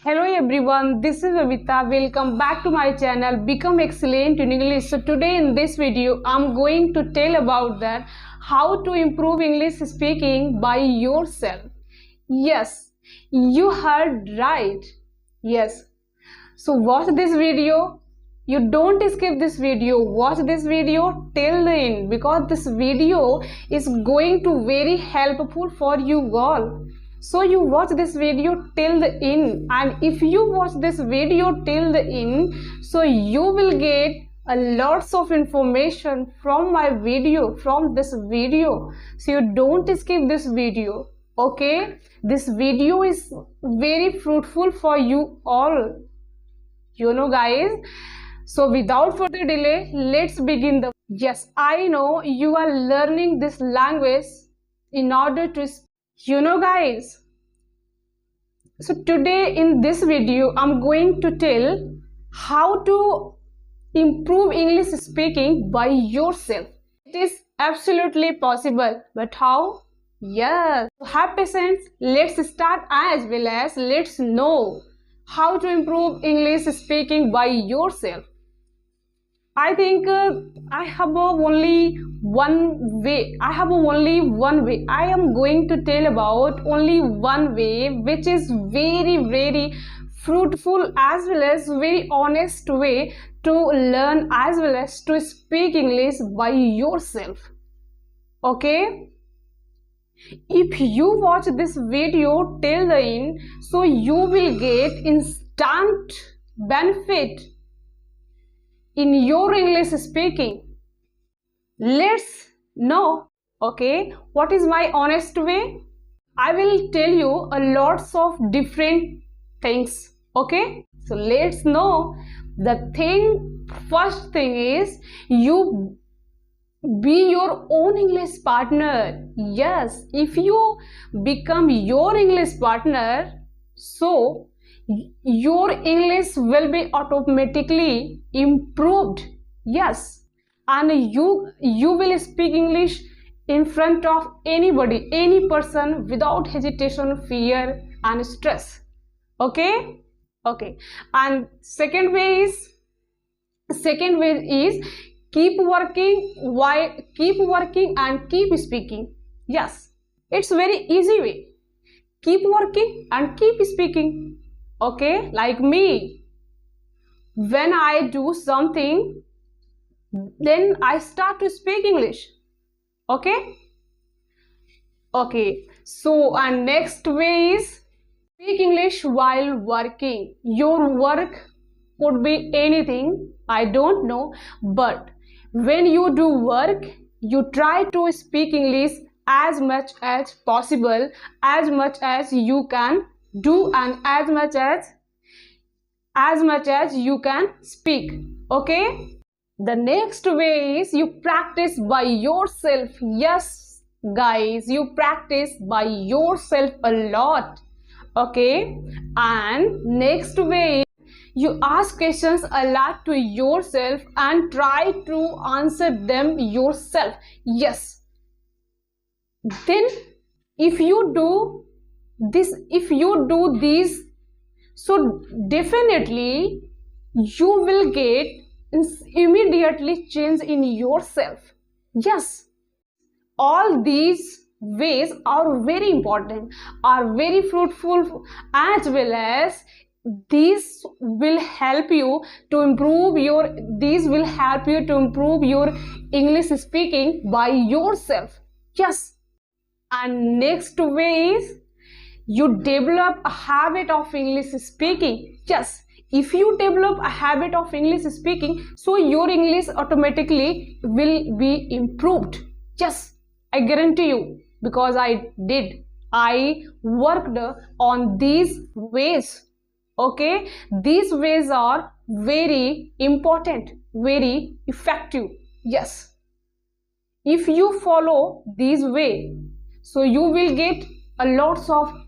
Hello everyone, this is Babita. Welcome back to my channel Become Excellent in English. So today in this video I'm going to tell about that how to improve English speaking by yourself. Yes, you heard right. Yes. So watch this video. You don't skip this video. Watch this video till the end because this video is going to very helpful for you all. So you watch this video till the end, and if you watch this video till the end, so you will get a lots of information from my video, from this video. So you don't skip this video. Okay, this video is very fruitful for you all, guys. So without further delay, let's begin the. Yes, I know you are learning this language in order to guys, so today in this video I'm going to tell how to improve English speaking by yourself. It is absolutely possible, but how? Yes, have patience. Let's start, as well as let's know how to improve English speaking by yourself. I think I have only one way. I am going to tell about only one way, which is very fruitful as well as very honest way to learn as well as to speak English by yourself. Okay? If you watch this video till the end, so you will get instant benefit in your English speaking. Let's know, okay, what is my honest way? I will tell you a lots of different things, okay? So let's know. First thing is you be your own English partner. Yes, if you become your English partner, so your English will be automatically improved. Yes, and you will speak English in front of anybody, any person, without hesitation, fear and stress. Okay. And second way is keep working and keep speaking. Yes, it's very easy way. Keep working and keep speaking. Okay, like me, when I do something, then I start to speak English. Okay, so and next way is speak English while working. Your work could be anything, I don't know, but when you do work, you try to speak English as much as possible, as much as you can do, and as much as you can speak. Okay, the next way is you practice by yourself. Yes guys, you practice by yourself a lot. Okay, and next way, you ask questions a lot to yourself and try to answer them yourself. Yes, then if you do this, so definitely you will get immediately change in yourself. Yes, all these ways are very important, are very fruitful, as well as these will help you to improve your English speaking by yourself. Yes, and next way is you develop a habit of English speaking. Yes, if you develop a habit of English speaking, so your English automatically will be improved. Yes, I guarantee you, because I worked on these ways. Okay, these ways are very important, very effective. Yes, if you follow these way, so you will get a lots of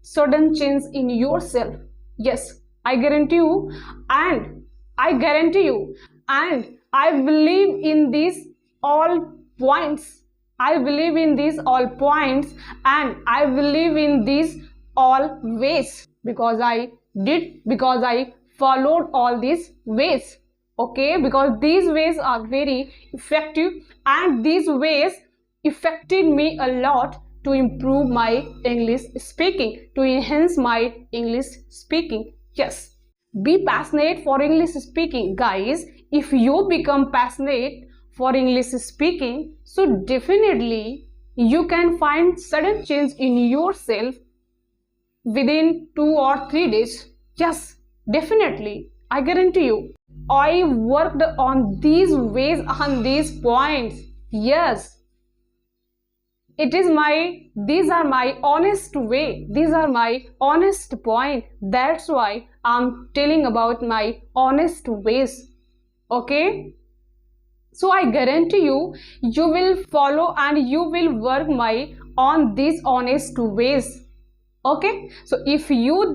sudden change in yourself. Yes, I guarantee you, and I believe in these all points. I believe in these all points, and I believe in these all ways, because I did because I followed all these ways. Okay, because these ways are very effective and these ways affected me a lot to improve my English speaking, to enhance my English speaking. Yes, be passionate for English speaking, guys. If you become passionate for English speaking, so definitely you can find sudden change in yourself within 2 or 3 days. Yes, definitely, I guarantee you. I worked on these ways, on these points. Yes, these are my honest way, these are my honest point. That's why I'm telling about my honest ways. Okay, so I guarantee you, you will follow and you will work on these honest ways. Okay, so if you will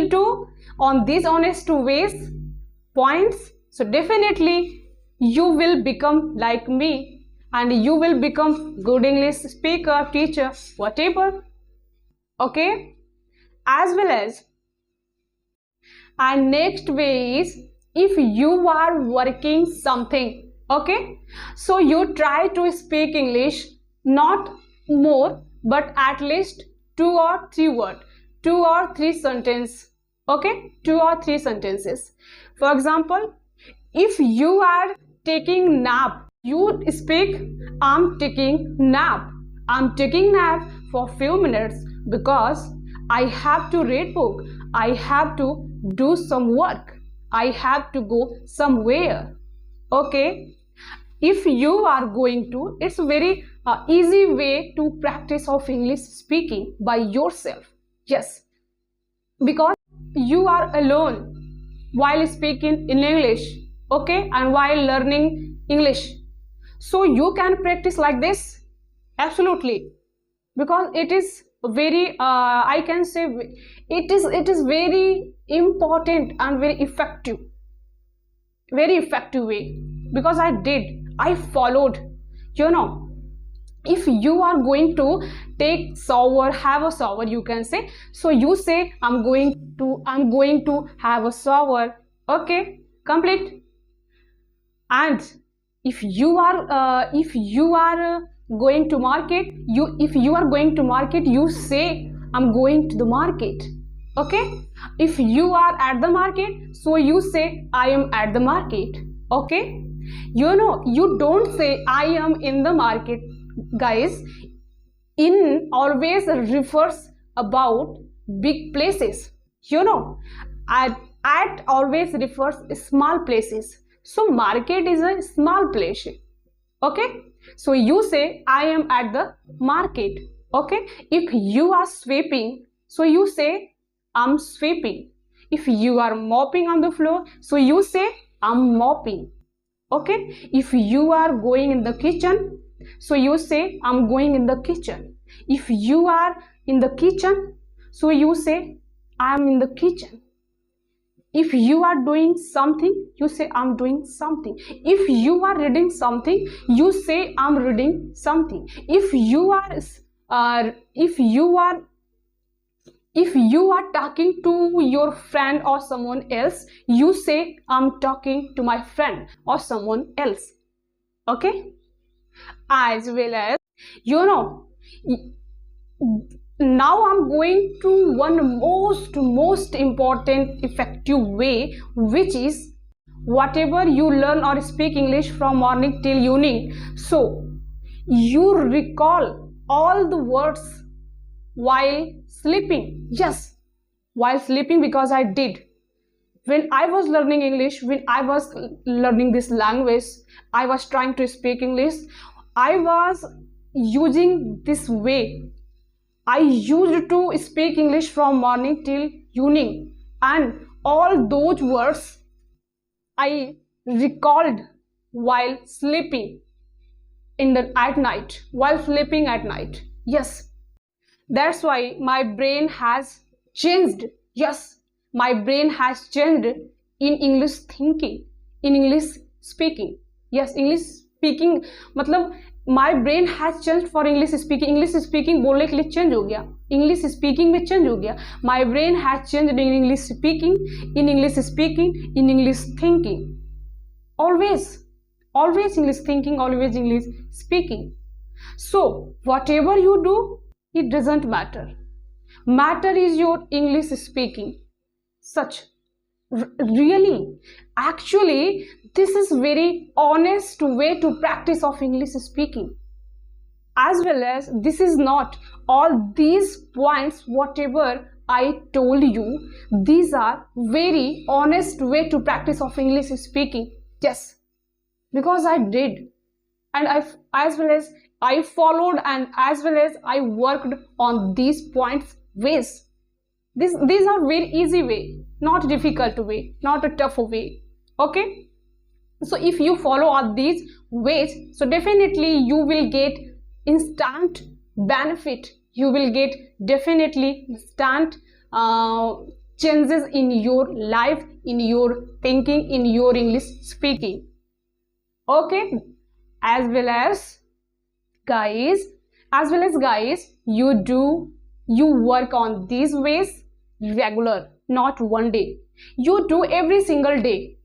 do on these honest ways points, so definitely you will become like me and you will become good English speaker, teacher, whatever. Okay, as well as, and next way is, if you are working something, okay, so you try to speak English, not more but at least 2 or 3 words, 2 or 3 sentences. Okay, 2 or 3 sentences. For example, if you are taking nap, you speak, I'm taking nap. I'm taking nap for few minutes because I have to read book, I have to do some work, I have to go somewhere. Okay, if you are going to, it's a very easy way to practice of English speaking by yourself. Yes, because you are alone while speaking in English, okay, and while learning English, so you can practice like this. Absolutely, because it is very I can say it is very important and very effective way, because I followed, you know. If you are going to take shower, have a shower, you can say, so you say I'm going to have a shower. Okay, complete. And if you are going to market, if you are going to market, you say I'm going to the market. Okay, if you are at the market, so you say I am at the market. Okay, you know, you don't say I am in the market, guys. In always refers about big places, you know. At always refers small places, so market is a small place. Okay, so you say I am at the market. Okay, if you are sweeping, so you say I'm sweeping. If you are mopping on the floor, so you say I'm mopping. Okay, if you are going in the kitchen, so you say I'm going in the kitchen. If you are in the kitchen, so you say I'm in the kitchen. If you are doing something, you say I'm doing something. If you are reading something, you say I'm reading something. If you are talking to your friend or someone else, you say I'm talking to my friend or someone else. Okay, as well as, you know, now I'm going to one most important effective way, which is whatever you learn or speak English from morning till evening, so you recall all the words while sleeping. Yes, while sleeping, because I did. When I was learning English, when I was learning this language, I was trying to speak English, I was using this way. I used to speak English from morning till evening, and all those words I recalled while sleeping at night, while sleeping at night. Yes, that's why my brain has changed. Yes, my brain has changed in English thinking, in English speaking. Yes, English speaking, matlab my brain has change for English speaking, English speaking बोलने के लिए change हो गया, English speaking में change हो गया. My brain has change in English speaking, in English speaking, in English thinking. Always, always English thinking, always English speaking. So whatever you do, it doesn't matter. Matter is your English speaking. Such really, actually, this is very honest way to practice of English speaking. As well as this is not all these points whatever I told you, these are very honest way to practice of English speaking. Yes, because I did, and as well as I followed, and as well as I worked on these points ways. These are very easy way, not difficult way, not a tough way. Okay, so if you follow all these ways, so definitely you will get instant benefit. You will get definitely instant changes in your life, in your thinking, in your English speaking. Okay, as well as guys, you work on these ways regular, not one day. You do every single day.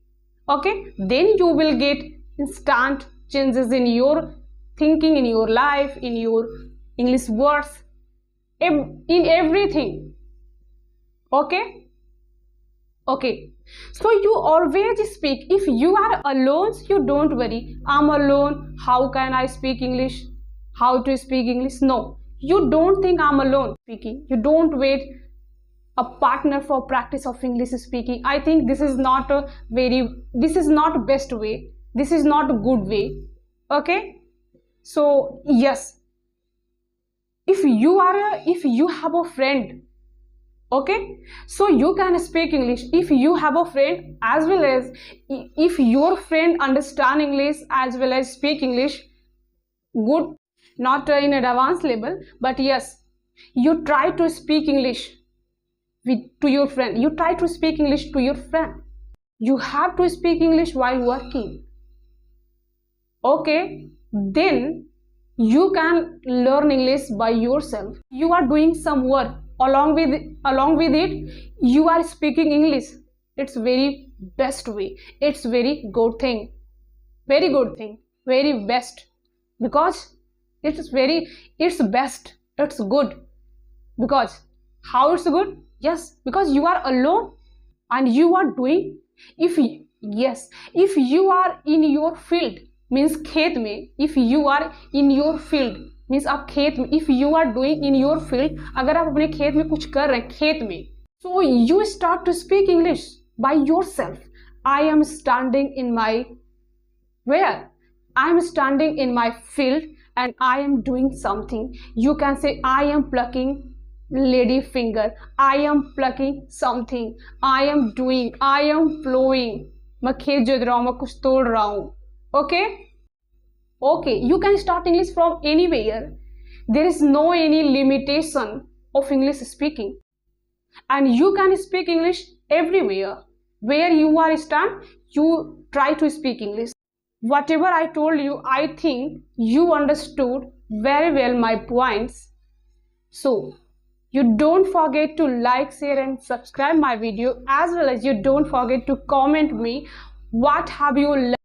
Okay, then you will get instant changes in your thinking, in your life, in your English words, in everything. Okay, so you always speak. If you are alone, you don't worry, I'm alone, how can I speak English, how to speak English. No, you don't think I'm alone speaking. You don't wait a partner for practice of English speaking. I think this is not best way, this is not a good way. Okay, so yes, if you have a friend, okay, so you can speak English. If you have a friend, as well as if your friend understand English as well as speak English good, not in an advanced level, but yes, you try to speak English to your friend. You try to speak English to your friend. You have to speak English while working. Okay, then you can learn English by yourself. You are doing some work, along with it you are speaking English. It's very best way, it's very good thing, very good thing, very best, because it's best, it's good. Because how it's good? Yes, because you are alone and you are doing. if you are in your field, means खेत में, if you are in your field means आप खेत में, if you are doing in your field, अगर आप अपने खेत में कुछ कर रहे हैं खेत में, so you start to speak English by yourself. I am standing in my where, I am standing in my field and I am doing something. You can say I am plucking lady finger, I am plucking something, I am doing, I am plowing. मैं खेत जोत रहा हूँ, मैं कुछ तोड़ रहा हूँ. Okay, okay, you can start English from anywhere. There is no any limitation of English speaking, and you can speak English everywhere. Where you are stand, you try to speak English. Whatever I told you, I think you understood very well my points. So you don't forget to like, share and subscribe my video, as well as you don't forget to comment me what have you learned.